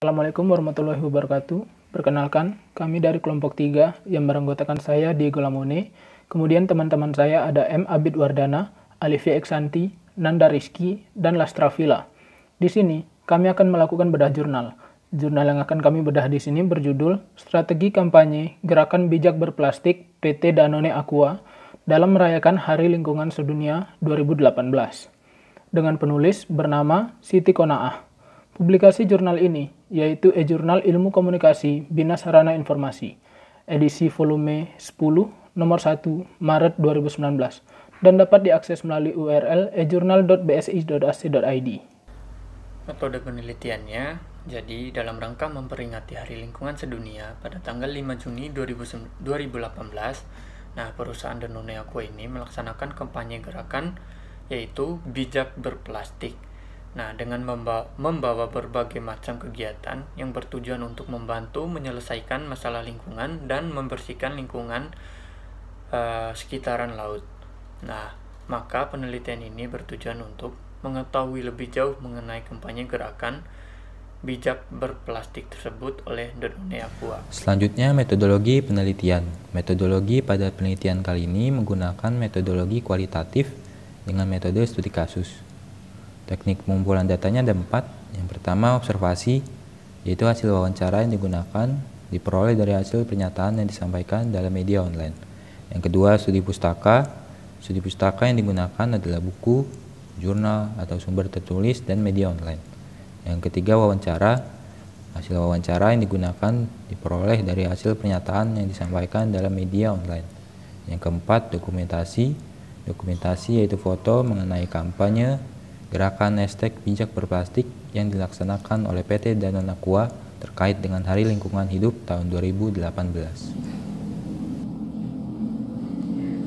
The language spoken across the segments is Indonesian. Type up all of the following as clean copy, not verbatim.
Assalamualaikum warahmatullahi wabarakatuh. Perkenalkan, kami dari kelompok 3 yang beranggotakan saya Diego Lamone. Kemudian teman-teman saya ada M. Abid Wardana, Alivia Eksanti, Nanda Rizky, dan Lastra Villa. Di sini, kami akan melakukan bedah jurnal. Jurnal yang akan kami bedah di sini berjudul Strategi Kampanye Gerakan Bijak Berplastik PT Danone Aqua dalam merayakan Hari Lingkungan Sedunia 2018. Dengan penulis bernama Siti Konaah. Publikasi jurnal ini yaitu e-jurnal Ilmu Komunikasi Bina Sarana Informasi, edisi volume 10, nomor 1, Maret 2019, dan dapat diakses melalui URL e-jurnal.bsi.ac.id. Metode penelitiannya, jadi dalam rangka memperingati Hari Lingkungan Sedunia pada tanggal 5 Juni 2018, perusahaan Danone Aqua ini melaksanakan kampanye gerakan yaitu Bijak Berplastik. Dengan membawa berbagai macam kegiatan yang bertujuan untuk membantu menyelesaikan masalah lingkungan dan membersihkan lingkungan sekitaran laut. Maka penelitian ini bertujuan untuk mengetahui lebih jauh mengenai kampanye gerakan bijak berplastik tersebut oleh Danone Aqua. Selanjutnya, metodologi penelitian. Metodologi pada penelitian kali ini menggunakan metodologi kualitatif dengan metode studi kasus. Teknik pengumpulan datanya ada 4. Yang pertama, observasi, yaitu hasil wawancara yang digunakan diperoleh dari hasil pernyataan yang disampaikan dalam media online. Yang kedua, studi pustaka. Studi pustaka yang digunakan adalah buku, jurnal, atau sumber tertulis, dan media online. Yang ketiga, wawancara. Hasil wawancara yang digunakan diperoleh dari hasil pernyataan yang disampaikan dalam media online. Yang keempat, dokumentasi. Dokumentasi yaitu foto mengenai kampanye gerakan #bijak berplastik yang dilaksanakan oleh PT Danone Aqua terkait dengan Hari Lingkungan Hidup tahun 2018.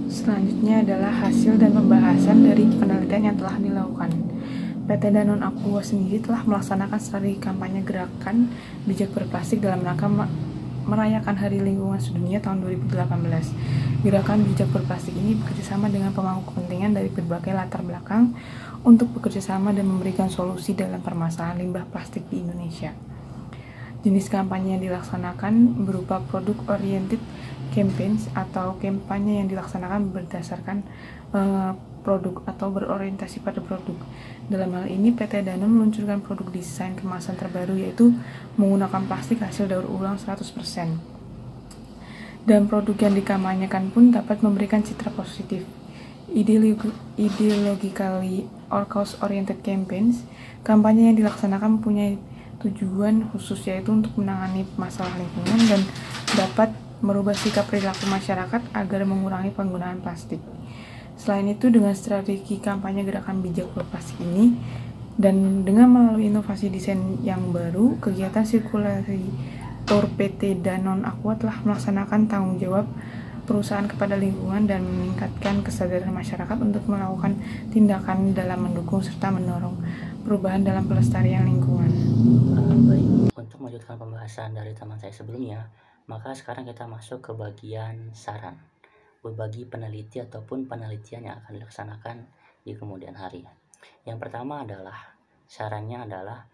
Selanjutnya adalah hasil dan pembahasan dari penelitian yang telah dilakukan. PT Danone Aqua sendiri telah melaksanakan strategi kampanye gerakan bijak berplastik dalam rangka merayakan Hari Lingkungan Sedunia tahun 2018. Gerakan bijak berplastik ini bekerjasama dengan pemangku kepentingan dari berbagai latar belakang untuk bekerjasama dan memberikan solusi dalam permasalahan limbah plastik di Indonesia. Jenis kampanye yang dilaksanakan berupa produk-oriented campaigns atau kampanye yang dilaksanakan berdasarkan produk atau berorientasi pada produk. Dalam hal ini, PT Danone meluncurkan produk desain kemasan terbaru yaitu menggunakan plastik hasil daur ulang 100%. Dan produk yang dikampanyekan pun dapat memberikan citra positif. Ideologically or cause-oriented campaigns, kampanye yang dilaksanakan mempunyai tujuan khusus yaitu untuk menangani masalah lingkungan dan dapat merubah sikap perilaku masyarakat agar mengurangi penggunaan plastik. Selain itu, dengan strategi kampanye gerakan bijak berplastik ini dan dengan melalui inovasi desain yang baru, kegiatan sirkulator PT Danone Aqua telah melaksanakan tanggung jawab perusahaan kepada lingkungan dan meningkatkan kesadaran masyarakat untuk melakukan tindakan dalam mendukung serta mendorong perubahan dalam pelestarian lingkungan. Baik, untuk melanjutkan pembahasan dari teman saya sebelumnya, maka sekarang kita masuk ke bagian saran bagi peneliti ataupun penelitian yang akan dilaksanakan di kemudian hari. Yang pertama adalah sarannya adalah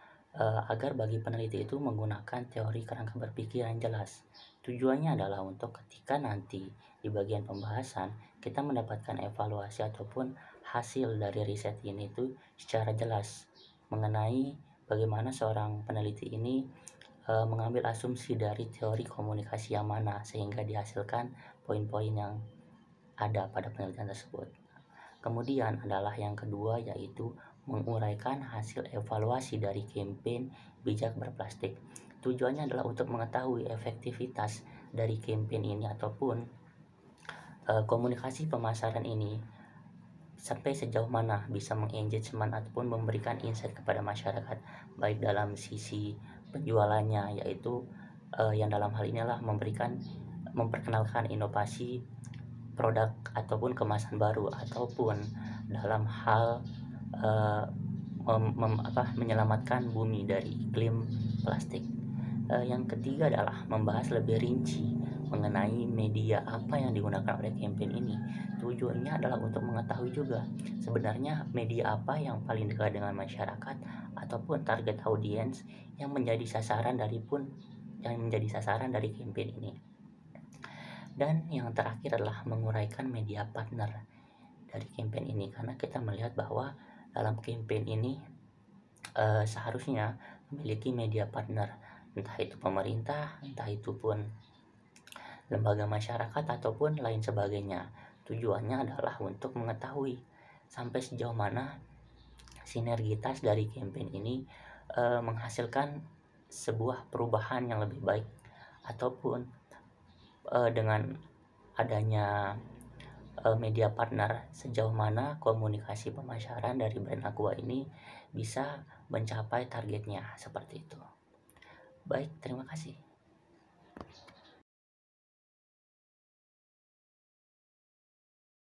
agar bagi peneliti itu menggunakan teori kerangka berpikir yang jelas. Tujuannya adalah untuk ketika nanti di bagian pembahasan kita mendapatkan evaluasi ataupun hasil dari riset ini itu secara jelas mengenai bagaimana seorang peneliti ini mengambil asumsi dari teori komunikasi yang mana sehingga dihasilkan poin-poin yang ada pada penelitian tersebut. Kemudian adalah yang kedua yaitu menguraikan hasil evaluasi dari kampanye bijak berplastik. Tujuannya adalah untuk mengetahui efektivitas dari kampanye ini ataupun komunikasi pemasaran ini sampai sejauh mana bisa mengengagement ataupun memberikan insight kepada masyarakat, baik dalam sisi penjualannya yaitu yang dalam hal inilah memperkenalkan inovasi produk ataupun kemasan baru ataupun dalam hal menyelamatkan bumi dari iklim plastik. Yang ketiga adalah membahas lebih rinci mengenai media apa yang digunakan oleh kampanye ini. Tujuannya adalah untuk mengetahui juga sebenarnya media apa yang paling dekat dengan masyarakat ataupun target audiens yang menjadi sasaran dari campaign ini. Dan yang terakhir adalah menguraikan media partner dari campaign ini, karena kita melihat bahwa dalam campaign ini seharusnya memiliki media partner, entah itu pemerintah, entah itu pun lembaga masyarakat ataupun lain sebagainya. Tujuannya adalah untuk mengetahui sampai sejauh mana sinergitas dari campaign ini menghasilkan sebuah perubahan yang lebih baik, ataupun dengan adanya media partner, sejauh mana komunikasi pemasaran dari brand Aqua ini bisa mencapai targetnya, seperti itu. Baik, terima kasih.